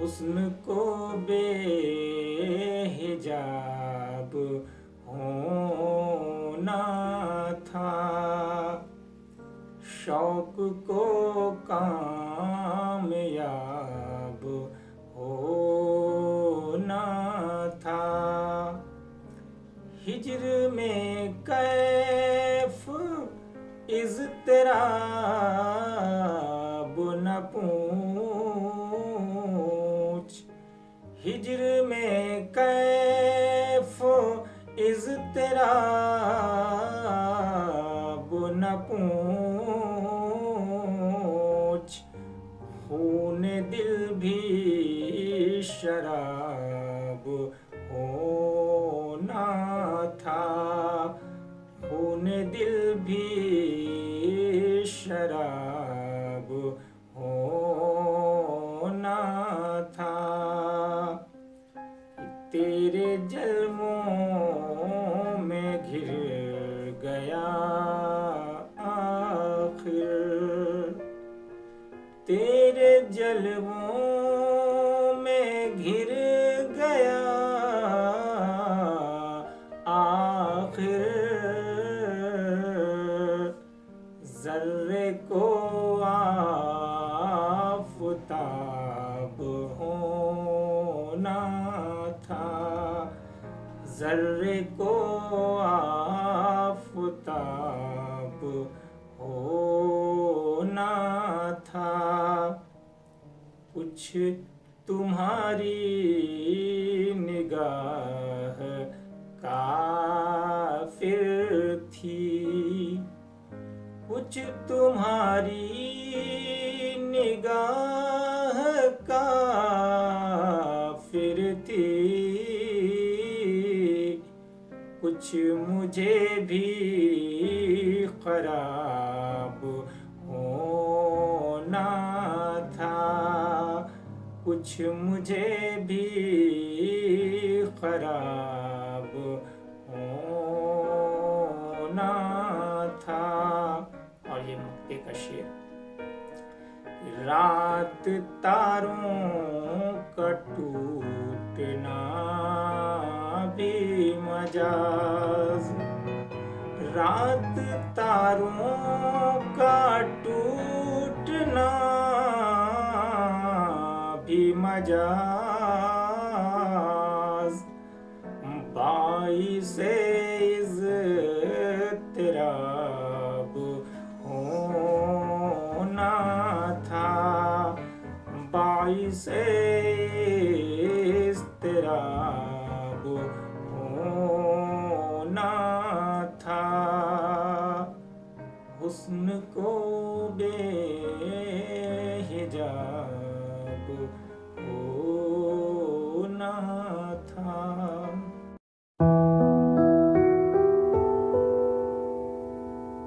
हुस्न को बेहिजाब होना था, शौक को कामयाब होना था। हिज्र में कैफ इज़्तिराब न पूछ, हिज्र में कैफ इज़्तिराब न पूछ, खून दिल भी शराब होना था, खून दिल भी शराब होना था। तेरे जल्वों में घिर गया आखिर, तेरे जल्वों में घिर गया आखिर। ज़र्रे को आफ़ताब होना था, ज़र्रे को आफ़ताब होना था। कुछ तुम्हारी निगाह काफिर थी, कुछ तुम्हारी निगाह काफिर थी, कुछ मुझे भी खराब होना था, कुछ मुझे भी खराब होना था। और ये मक्ते का शेर, रात तारों का टूटना भी मजाज, रात तारों का टूटना भी मजाज, बाइसे इज़्तिराब होना था, बाइसे इज़्तिराब होना था। हुस्न को बेहिजाब होना था।